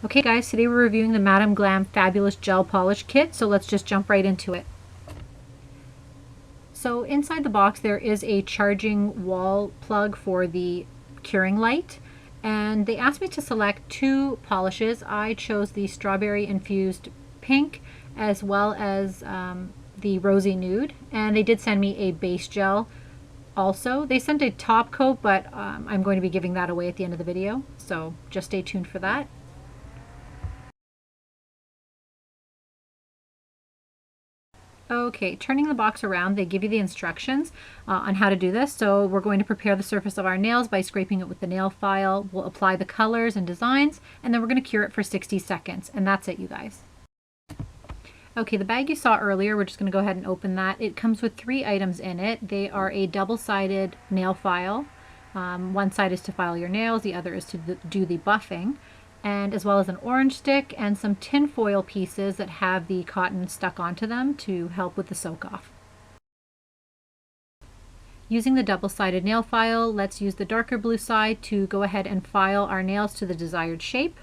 Okay guys, today we're reviewing the Madam Glam Fabulous Gel Polish Kit, so let's just jump right into it. So inside the box there is a charging wall plug for the curing light, and they asked me to select two polishes. I chose the strawberry infused pink as well as the rosy nude, and they did send me a base gel also. They sent a top coat, but I'm going to be giving that away at the end of the video, so just stay tuned for that. Okay, turning the box around, they give you the instructions on how to do this. So we're going to prepare the surface of our nails by scraping it with the nail file. We'll apply the colors and designs, and then we're going to cure it for 60 seconds. And that's it, you guys. Okay, the bag you saw earlier, we're just going to go ahead and open that. It comes with 3 items in it. They are a double-sided nail file. One side is to file your nails, the other is to do the buffing, and as well as an orange stick and some tin foil pieces that have the cotton stuck onto them to help with the soak off. Using the double-sided nail file, let's use the darker blue side to go ahead and file our nails to the desired shape.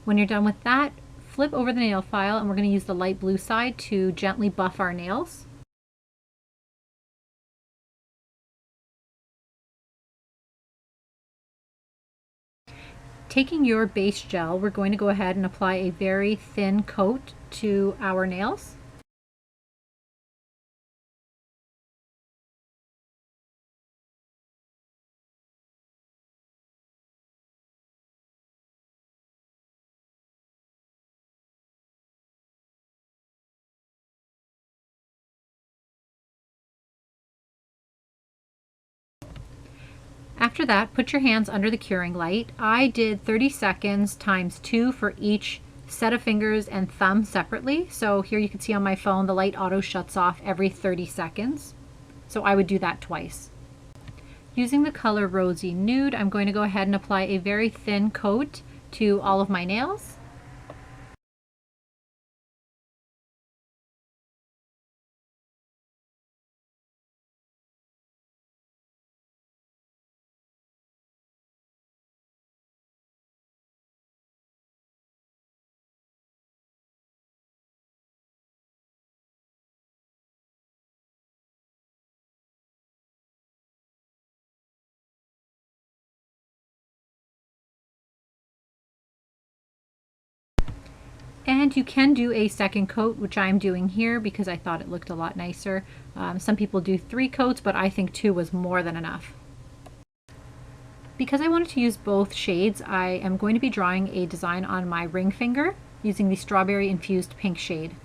When you're done with that, flip over the nail file and we're going to use the light blue side to gently buff our nails. Taking your base gel, we're going to go ahead and apply a very thin coat to our nails. After that, put your hands under the curing light. I did 30 seconds times 2 for each set of fingers and thumb separately. So here you can see on my phone, the light auto shuts off every 30 seconds. So I would do that twice. Using the color Rosy Nude, I'm going to go ahead and apply a very thin coat to all of my nails. And you can do a second coat, which I'm doing here because I thought it looked a lot nicer. Some people do 3 coats, but I think 2 was more than enough. Because I wanted to use both shades, I am going to be drawing a design on my ring finger using the strawberry infused pink shade.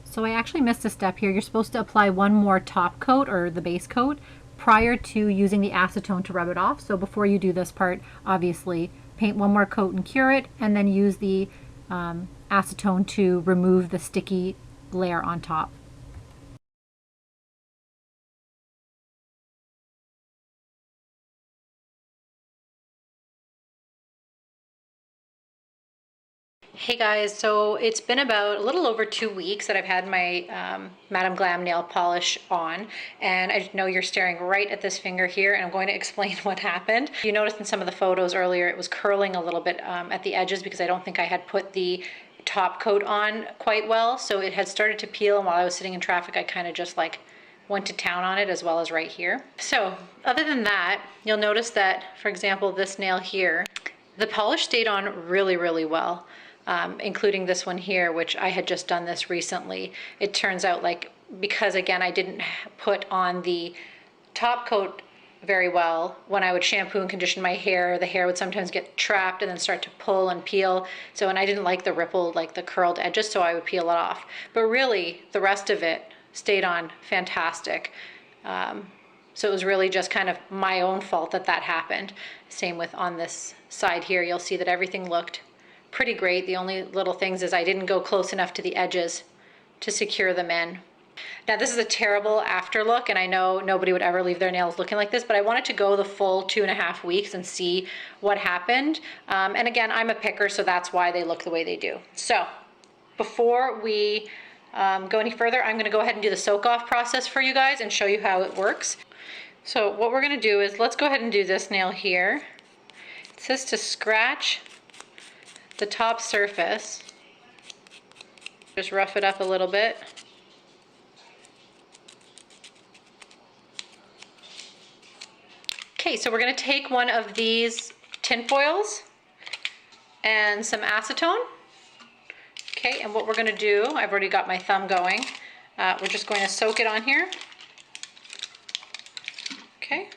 So I actually missed a step here. You're supposed to apply one more top coat or the base coat prior to using the acetone to rub it off. So before you do this part, obviously paint one more coat and cure it, and then use the acetone to remove the sticky layer on top. Hey guys, so it's been about a little over 2 weeks that I've had my Madam Glam nail polish on, and I know you're staring right at this finger here, and I'm going to explain what happened. You noticed in some of the photos earlier it was curling a little bit at the edges because I don't think I had put the top coat on quite well, so it had started to peel, and while I was sitting in traffic I kind of just like went to town on it, as well as right here. So other than that, you'll notice that, for example, this nail here, the polish stayed on really, really well. Including this one here, which I had just done this recently. It turns out, like, because again I didn't put on the top coat very well, when I would shampoo and condition my hair, the hair would sometimes get trapped and then start to pull and peel. So, and I didn't like the rippled, like the curled edges, so I would peel it off. But really, the rest of it stayed on fantastic. So it was really just kind of my own fault that that happened. Same with on this side here, you'll see that everything looked pretty great. The only little things is I didn't go close enough to the edges to secure them in. Now this is a terrible after look, and I know nobody would ever leave their nails looking like this, but I wanted to go the full 2.5 weeks and see what happened. And again, I'm a picker, so that's why they look the way they do. So before we go any further, I'm gonna go ahead and do the soak off process for you guys and show you how it works. So what we're gonna do is, let's go ahead and do this nail here. It says to scratch the top surface. Just rough it up a little bit. Okay, so we're gonna take one of these tin foils and some acetone. Okay, and what we're gonna do, I've already got my thumb going. We're just going to soak it on here. Okay,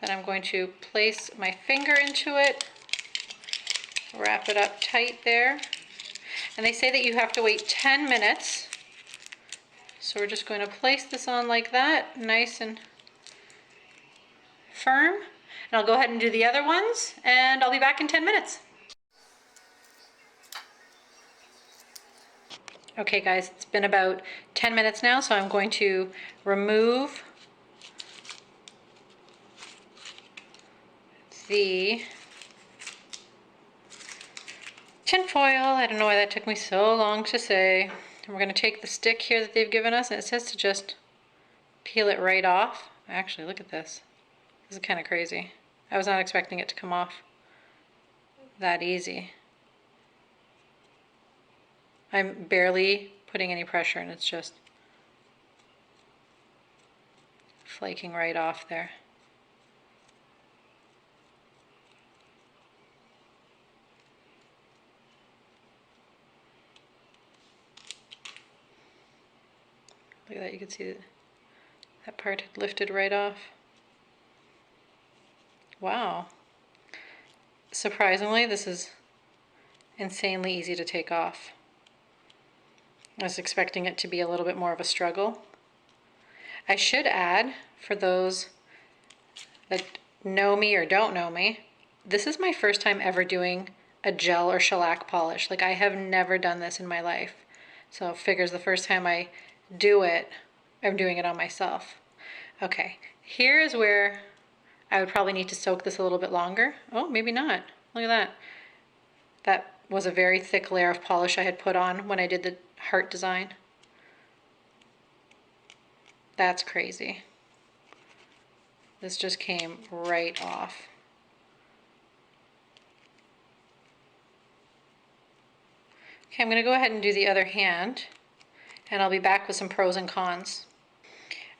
then I'm going to place my finger into it, wrap it up tight there. And they say that you have to wait 10 minutes. So we're just going to place this on like that, nice and firm. And I'll go ahead and do the other ones, and I'll be back in 10 minutes. Okay guys, it's been about 10 minutes now, so I'm going to remove the tin foil. I don't know why that took me so long to say. And we're going to take the stick here that they've given us, and it says to just peel it right off. Actually, look at this. This is kind of crazy. I was not expecting it to come off that easy. I'm barely putting any pressure, and it's just flaking right off there. Look at that, you can see that part had lifted right off. Wow. Surprisingly, this is insanely easy to take off. I was expecting it to be a little bit more of a struggle. I should add, for those that know me or don't know me, this is my first time ever doing a gel or shellac polish. Like, I have never done this in my life. So figures the first time I do it, I'm doing it on myself. Okay, here is where I would probably need to soak this a little bit longer. Oh, maybe not. Look at that. That was a very thick layer of polish I had put on when I did the heart design. That's crazy. This just came right off. Okay, I'm going to go ahead and do the other hand, and I'll be back with some pros and cons.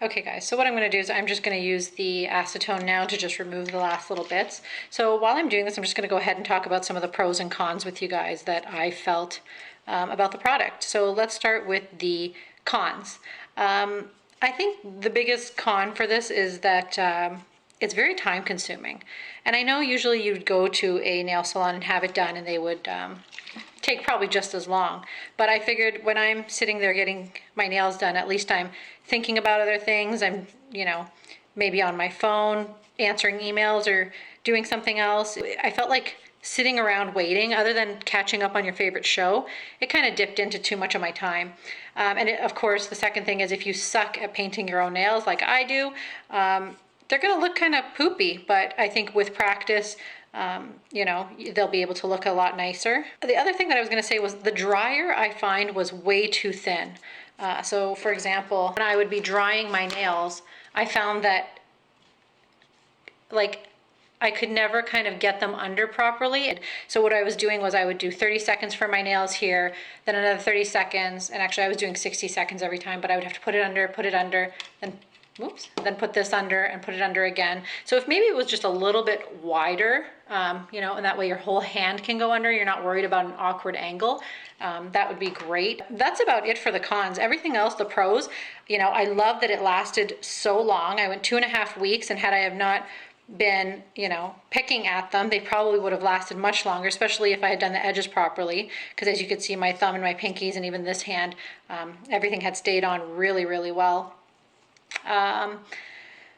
Okay guys, so what I'm going to do is I'm just going to use the acetone now to just remove the last little bits. So while I'm doing this, I'm just going to go ahead and talk about some of the pros and cons with you guys that I felt about the product. So let's start with the cons. I think the biggest con for this is that it's very time consuming. And I know usually you'd go to a nail salon and have it done, and they would take probably just as long. But I figured when I'm sitting there getting my nails done, at least I'm thinking about other things. I'm, you know, maybe on my phone, answering emails or doing something else. I felt like sitting around waiting, other than catching up on your favorite show, it kind of dipped into too much of my time. Of course, the second thing is, if you suck at painting your own nails like I do, they're gonna look kind of poopy, but I think with practice, you know, they'll be able to look a lot nicer. The other thing that I was gonna say was the dryer, I find, was way too thin. So for example, when I would be drying my nails, I found that, like, I could never kind of get them under properly. So what I was doing was I would do 30 seconds for my nails here, then another 30 seconds, and actually I was doing 60 seconds every time, but I would have to put it under, then whoops, then put this under and put it under again. So if maybe it was just a little bit wider, you know, and that way your whole hand can go under, you're not worried about an awkward angle, that would be great. That's about it for the cons. Everything else, the pros, you know, I love that it lasted so long. I went 2.5 weeks, and had I have not been, you know, picking at them, they probably would have lasted much longer, especially if I had done the edges properly, because as you could see, my thumb and my pinkies and even this hand, everything had stayed on really, really well.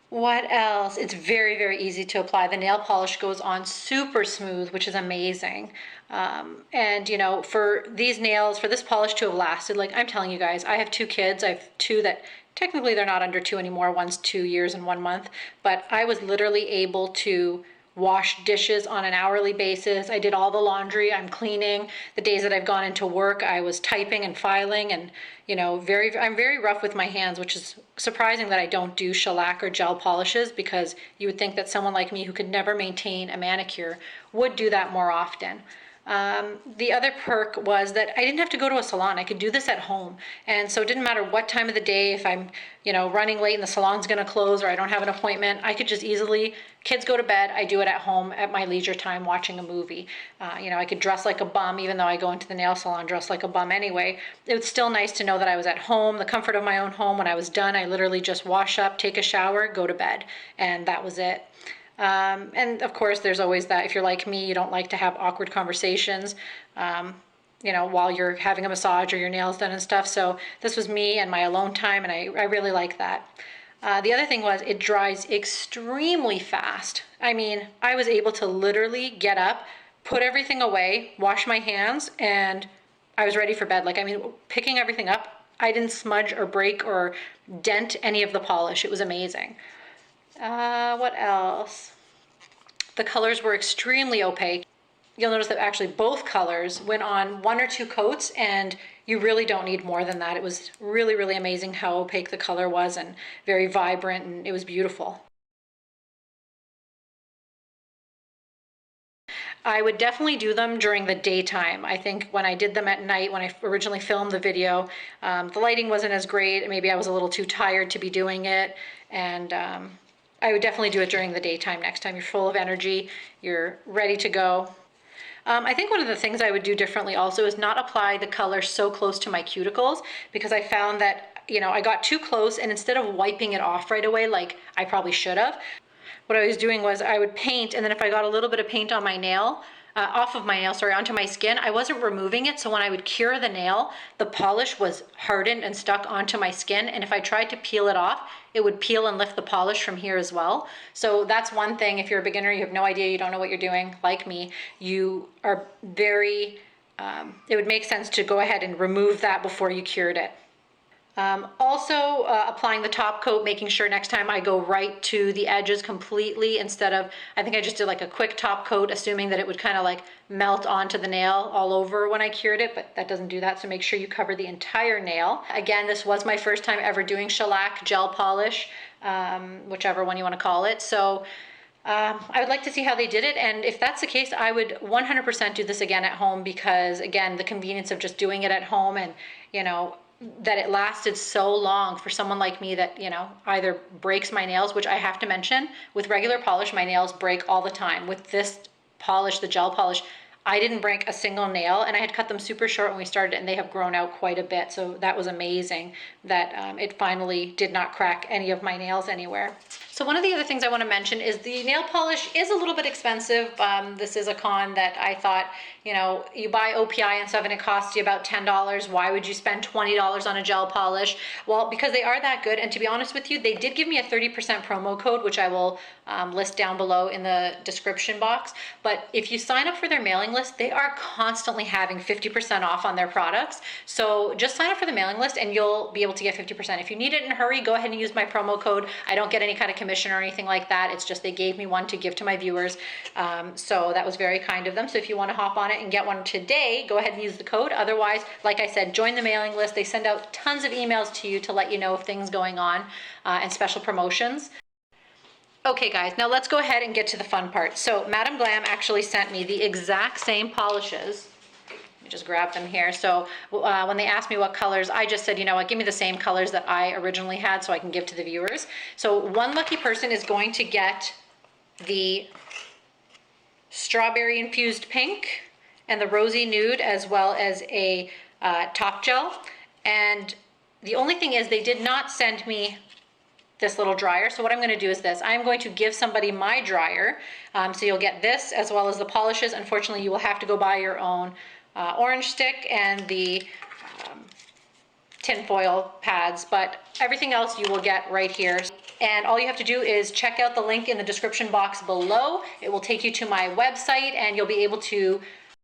What else? It's very, very easy to apply. The nail polish goes on super smooth, which is amazing. And you know, for these nails, for this polish to have lasted, like I'm telling you guys, I have two kids. I have two that technically they're not under 2 anymore. One's 2 years and 1 month, but I was literally able to wash dishes on an hourly basis. I did all the laundry. I'm cleaning. The days that I've gone into work, I was typing and filing, and you know, I'm very rough with my hands, which is surprising that I don't do shellac or gel polishes, because you would think that someone like me who could never maintain a manicure would do that more often. The other perk was that I didn't have to go to a salon. I could do this at home. And so it didn't matter what time of the day, if I'm, you know, running late and the salon's going to close or I don't have an appointment, I could just easily, kids go to bed, I do it at home at my leisure time watching a movie. You know, I could dress like a bum, even though I go into the nail salon dressed like a bum anyway. It was still nice to know that I was at home, the comfort of my own home. When I was done, I literally just wash up, take a shower, go to bed, and that was it. And of course, there's always that, if you're like me, you don't like to have awkward conversations, you know, while you're having a massage or your nails done and stuff. So this was me and my alone time, and I really like that. The other thing was it dries extremely fast. I mean, I was able to literally get up, put everything away, wash my hands, and I was ready for bed. Like, I mean, picking everything up, I didn't smudge or break or dent any of the polish. It was amazing. What else? The colors were extremely opaque. You'll notice that actually both colors went on 1 or 2 coats, and you really don't need more than that. It was really, really amazing how opaque the color was, and very vibrant, and it was beautiful. I would definitely do them during the daytime. I think when I did them at night, when I originally filmed the video, the lighting wasn't as great. Maybe I was a little too tired to be doing it, and I would definitely do it during the daytime next time. You're full of energy, you're ready to go. I think one of the things I would do differently also is not apply the color so close to my cuticles, because I found that, you know, I got too close, and instead of wiping it off right away like I probably should have, what I was doing was I would paint, and then if I got a little bit of paint on my nail, off of my nail, sorry, onto my skin, I wasn't removing it. So when I would cure the nail, the polish was hardened and stuck onto my skin. And if I tried to peel it off, it would peel and lift the polish from here as well. So that's one thing. If you're a beginner, you have no idea, you don't know what you're doing, like me, you are very, it would make sense to go ahead and remove that before you cured it. Also applying the top coat, making sure next time I go right to the edges completely instead of, I think I just did like a quick top coat, assuming that it would kind of like melt onto the nail all over when I cured it, but that doesn't do that. So make sure you cover the entire nail. Again, this was my first time ever doing shellac gel polish, whichever one you want to call it. So I would like to see how they did it, and if that's the case, I would 100% do this again at home, because again, the convenience of just doing it at home, and you know, that it lasted so long for someone like me that, you know, either breaks my nails, which I have to mention, with regular polish, my nails break all the time. With this polish, the gel polish, I didn't break a single nail, and I had cut them super short when we started, and they have grown out quite a bit. So that was amazing that it finally did not crack any of my nails anywhere. So one of the other things I want to mention is the nail polish is a little bit expensive. This is a con that I thought, you know, you buy OPI and stuff and it costs you about $10. Why would you spend $20 on a gel polish? Well, because they are that good. And to be honest with you, they did give me a 30% promo code, which I will list down below in the description box. But if you sign up for their mailing list, they are constantly having 50% off on their products. So just sign up for the mailing list and you'll be able to get 50%. If you need it in a hurry, go ahead and use my promo code. I don't get any kind of commission or anything like that. It's just they gave me one to give to my viewers. So that was very kind of them. So if you want to hop on it and get one today, go ahead and use the code. Otherwise, like I said, join the mailing list. They send out tons of emails to you to let you know of things going on and special promotions. Okay guys, now let's go ahead and get to the fun part. So Madam Glam actually sent me the exact same polishes. Let me just grab them here. So when they asked me what colors, I just said, you know what, give me the same colors that I originally had so I can give to the viewers. So one lucky person is going to get the strawberry infused pink and the rosy nude, as well as a top gel. And the only thing is they did not send me this little dryer. So what I'm going to do is this. I'm going to give somebody my dryer. So you'll get this as well as the polishes. Unfortunately, you will have to go buy your own orange stick and the tin foil pads, but everything else you will get right here. And all you have to do is check out the link in the description box below. It will take you to my website and you'll be able to